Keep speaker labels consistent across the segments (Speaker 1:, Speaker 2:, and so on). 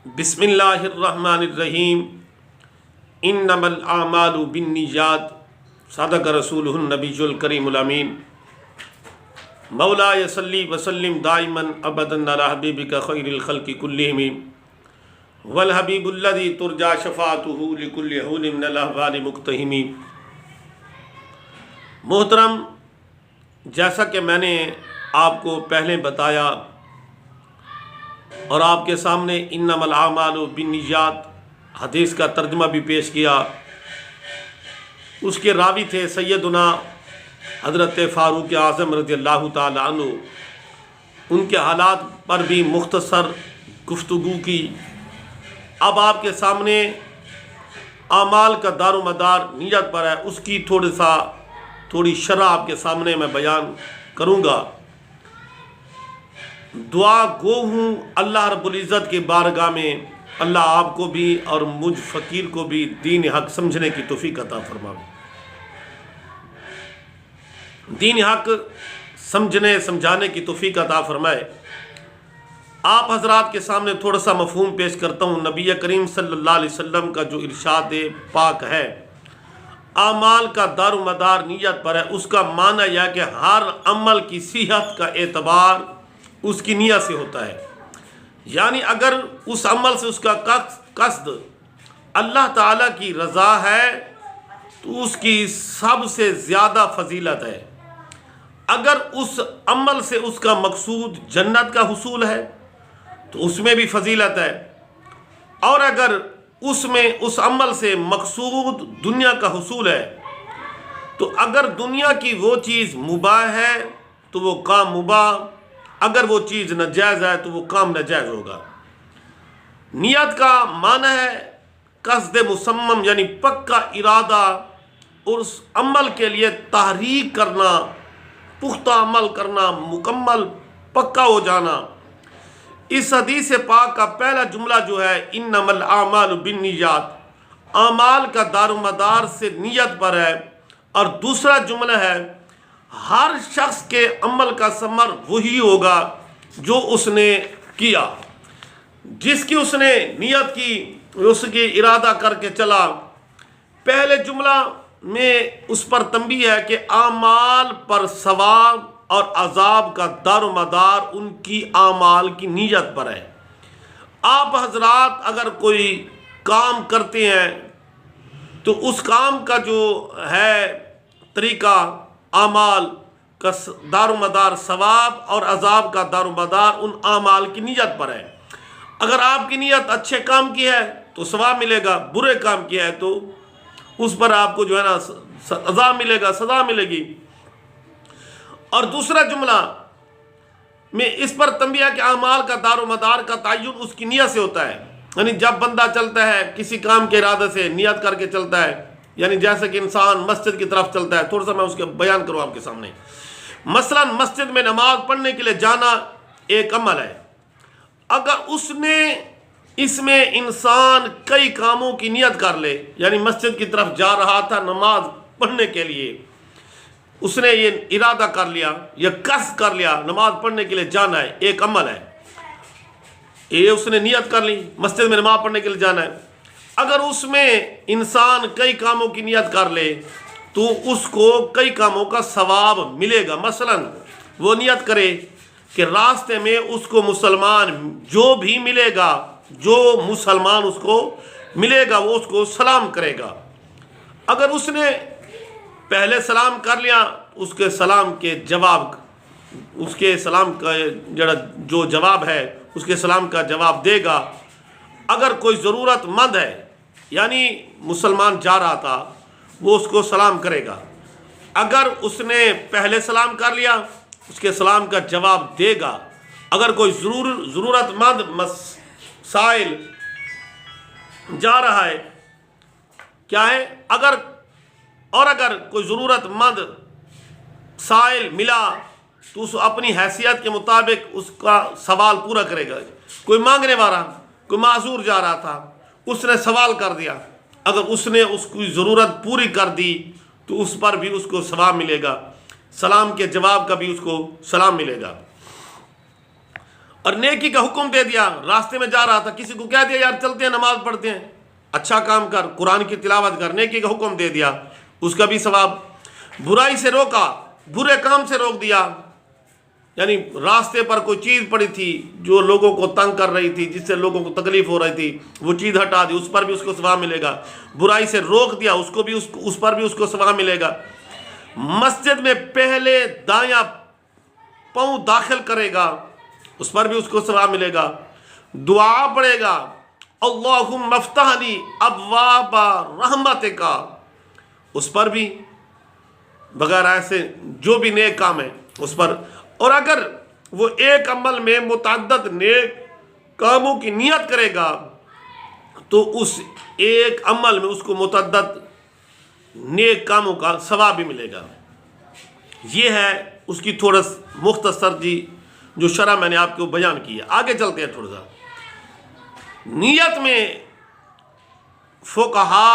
Speaker 1: بسم اللہ الرحمن الرحیم انما الاعمال بالنیات صدق رسولہ النبی الکریم الامین مولا صلی وسلم دائما ابدا علی حبیبک خیر الخلق کلہم والحبیب الذی ترجى شفاعتہ لکل حول من الاحوال مقتحم۔ محترم، جیسا کہ میں نے آپ کو پہلے بتایا اور آپ کے سامنے انما الاعمال بالنیات حدیث کا ترجمہ بھی پیش کیا، اس کے راوی تھے سیدنا حضرت فاروق اعظم رضی اللہ تعالی عنہ۔ ان کے حالات پر بھی مختصر گفتگو کی۔ اب آپ کے سامنے اعمال کا دار و مدار نیت پر ہے، اس کی تھوڑی شرح آپ کے سامنے میں بیان کروں گا۔ دعا گو ہوں اللہ رب العزت کی بارگاہ میں اللہ آپ کو بھی اور مجھ فقیر کو بھی دین حق سمجھنے کی توفیق عطا فرمائے، دین حق سمجھانے کی توفیق عطا فرمائے۔ آپ حضرات کے سامنے تھوڑا سا مفہوم پیش کرتا ہوں۔ نبی کریم صلی اللہ علیہ وسلم کا جو ارشاد پاک ہے اعمال کا دار و مدار نیت پر ہے، اس کا معنی یہ ہے کہ ہر عمل کی صحت کا اعتبار اس کی نیت سے ہوتا ہے، یعنی اگر اس عمل سے اس کا قصد اللہ تعالیٰ کی رضا ہے تو اس کی سب سے زیادہ فضیلت ہے۔ اگر اس عمل سے اس کا مقصود جنت کا حصول ہے تو اس میں بھی فضیلت ہے، اور اگر اس عمل سے مقصود دنیا کا حصول ہے تو اگر دنیا کی وہ چیز مباح ہے تو وہ کام مباح، اگر وہ چیز ناجائز ہے تو وہ کام ناجائز ہوگا۔ نیت کا معنی ہے قصد مصمم، یعنی پکا ارادہ اور اس عمل کے لیے تحریک کرنا، پختہ عمل کرنا، مکمل پکا ہو جانا۔ اس حدیث پاک کا پہلا جملہ جو ہے انما الاعمال بالنیات، اعمال کا دار و مدار سے نیت پر ہے، اور دوسرا جملہ ہے ہر شخص کے عمل کا ثمر وہی ہوگا جو اس نے کیا، جس کی اس نے نیت کی، اس کی ارادہ کر کے چلا۔ پہلے جملہ میں اس پر تنبیہ ہے کہ اعمال پر ثواب اور عذاب کا دار و مدار ان کی اعمال کی نیت پر ہے۔ آپ حضرات اگر کوئی کام کرتے ہیں تو اس کام کا جو ہے طریقہ، اعمال کا دار و مدار ثواب اور عذاب کا دار و مدار ان اعمال کی نیت پر ہے۔ اگر آپ کی نیت اچھے کام کی ہے تو ثواب ملے گا، برے کام کی ہے تو اس پر آپ کو جو ہے نا عذاب ملے گا، سزا ملے گی۔ اور دوسرا جملہ میں اس پر تنبیہ کہ اعمال کا دار و مدار کا تعین اس کی نیت سے ہوتا ہے، یعنی جب بندہ چلتا ہے کسی کام کے ارادے سے نیت کر کے چلتا ہے، یعنی جیسے کہ انسان مسجد کی طرف چلتا ہے، تھوڑا سا میں اس کے بیان کروں آپ کے سامنے۔ مثلا مسجد میں نماز پڑھنے کے لیے جانا ایک عمل ہے، اگر اس میں انسان کئی کاموں کی نیت کر لے، یعنی مسجد کی طرف جا رہا تھا نماز پڑھنے کے لیے، اس نے یہ ارادہ کر لیا یا قصد کر لیا نماز پڑھنے کے لیے جانا ہے، ایک عمل ہے، یہ اس نے نیت کر لی مسجد میں نماز پڑھنے کے لیے جانا ہے۔ اگر اس میں انسان کئی کاموں کی نیت کر لے تو اس کو کئی کاموں کا ثواب ملے گا۔ مثلا وہ نیت کرے کہ راستے میں اس کو مسلمان جو بھی ملے گا، جو مسلمان اس کو ملے گا وہ اس کو سلام کرے گا۔ اگر اس نے پہلے سلام کر لیا، اس کے سلام کے جواب، اس کے سلام کا جو جواب ہے اس کے سلام کا جواب دے گا۔ اگر کوئی ضرورت مند ہے، یعنی مسلمان جا رہا تھا، وہ اس کو سلام کرے گا۔ اگر اس نے پہلے سلام کر لیا، اس کے سلام کا جواب دے گا۔ اگر کوئی ضرورت مند سائل جا رہا ہے، کیا ہے، اگر کوئی ضرورت مند سائل ملا تو اس اپنکی حیثیت کے مطابق اس کا سوال پورا کرے گا۔ کوئی مانگنے والا، کوئی معذور جا رہا تھا، اس نے سوال کر دیا، اگر اس نے اس کی ضرورت پوری کر دی تو اس پر بھی اس کو ثواب ملے گا، سلام کے جواب کا بھی اس کو سلام ملے گا۔ اور نیکی کا حکم دے دیا، راستے میں جا رہا تھا، کسی کو کہہ دیا یار چلتے ہیں نماز پڑھتے ہیں، اچھا کام کر، قرآن کی تلاوت کر، نیکی کا حکم دے دیا، اس کا بھی ثواب۔ برائی سے روکا، برے کام سے روک دیا، یعنی راستے پر کوئی چیز پڑی تھی جو لوگوں کو تنگ کر رہی تھی، جس سے لوگوں کو تکلیف ہو رہی تھی، وہ چیز ہٹا دی، اس پر بھی اس کو ثواب ملے گا۔ برائی سے روک دیا، اس پر بھی اس کو ثواب ملے گا۔ مسجد میں پہلے دایاں پاؤں داخل کرے گا، اس پر بھی اس کو ثواب ملے گا۔ دعا پڑھے گا، اللہم افتح لی ابواب رحمتک، اس پر بھی، بغیر ایسے جو بھی نیک کام ہے اس پر۔ اور اگر وہ ایک عمل میں متعدد نیک کاموں کی نیت کرے گا تو اس ایک عمل میں اس کو متعدد نیک کاموں کا ثواب بھی ملے گا۔ یہ ہے اس کی تھوڑا مختصر جو شرح میں نے آپ کو بیان کی ہے۔ آگے چلتے ہیں تھوڑا سا۔ نیت میں فقہا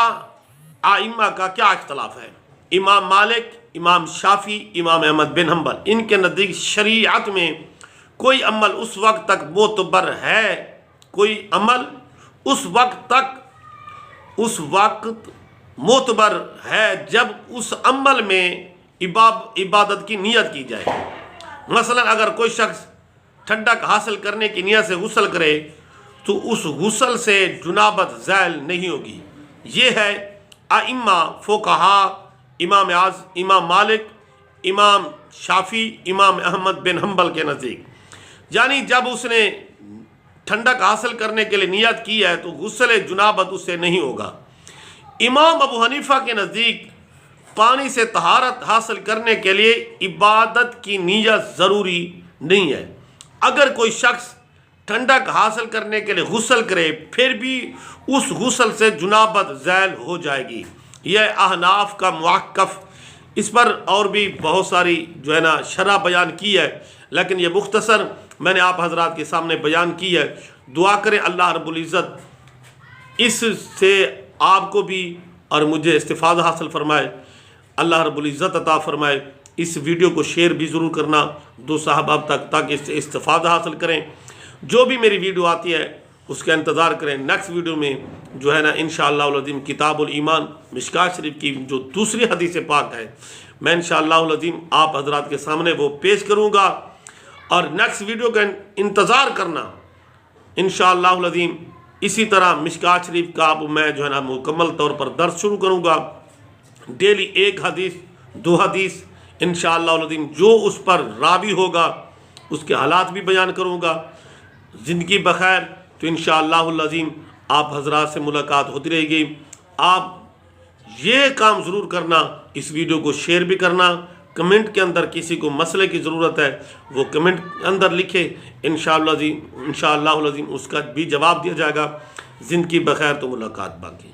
Speaker 1: ائمہ کا کیا اختلاف ہے؟ امام مالک، امام شافعی، امام احمد بن حنبل، ان کے نزدیک شریعت میں کوئی عمل اس وقت تک معتبر ہے، کوئی عمل اس وقت معتبر ہے جب اس عمل میں عبادت کی نیت کی جائے۔ مثلا اگر کوئی شخص ٹھنڈک حاصل کرنے کی نیت سے غسل کرے تو اس غسل سے جنابت زائل نہیں ہوگی۔ یہ ہے ائمہ فقہا، امام مالک، امام شافعی، امام احمد بن حنبل کے نزدیک، یعنی جب اس نے ٹھنڈک حاصل کرنے کے لیے نیت کی ہے تو غسل جنابت اس سے نہیں ہوگا۔ امام ابو حنیفہ کے نزدیک پانی سے طہارت حاصل کرنے کے لیے عبادت کی نیت ضروری نہیں ہے۔ اگر کوئی شخص ٹھنڈک حاصل کرنے کے لیے غسل کرے پھر بھی اس غسل سے جنابت زائل ہو جائے گی۔ یہ احناف کا موقف، اس پر اور بھی بہت ساری شرح بیان کی ہے، لیکن یہ مختصر میں نے آپ حضرات کے سامنے بیان کی ہے۔ دعا کریں اللہ رب العزت اس سے آپ کو بھی اور مجھے استفادہ حاصل فرمائے، اللہ رب العزت عطا فرمائے۔ اس ویڈیو کو شیئر بھی ضرور کرنا دو صحابہ تک، تاکہ اس سے استفادہ حاصل کریں۔ جو بھی میری ویڈیو آتی ہے اس کا انتظار کریں۔ نیکسٹ ویڈیو میں انشاءاللہ العظیم کتاب الایمان مشکوٰۃ شریف کی جو دوسری حدیث پاک ہے، میں انشاءاللہ العظیم آپ حضرات کے سامنے وہ پیش کروں گا، اور نیکسٹ ویڈیو کا انتظار کرنا انشاءاللہ العظیم۔ اسی طرح مشکوٰۃ شریف کا اب میں مکمل طور پر درس شروع کروں گا، ڈیلی ایک حدیث، دو حدیث انشاءاللہ العظیم، جو اس پر راوی ہوگا اس کے حالات بھی بیان کروں گا۔ زندگی بخیر تو انشاءاللہ العظیم آپ حضرات سے ملاقات ہوتی رہے گی۔ آپ یہ کام ضرور کرنا، اس ویڈیو کو شیئر بھی کرنا، کمنٹ کے اندر کسی کو مسئلے کی ضرورت ہے وہ کمنٹ کے اندر لکھے، انشاءاللہ العظیم اس کا بھی جواب دیا جائے گا۔ زندگی بخیر تو ملاقات باقی۔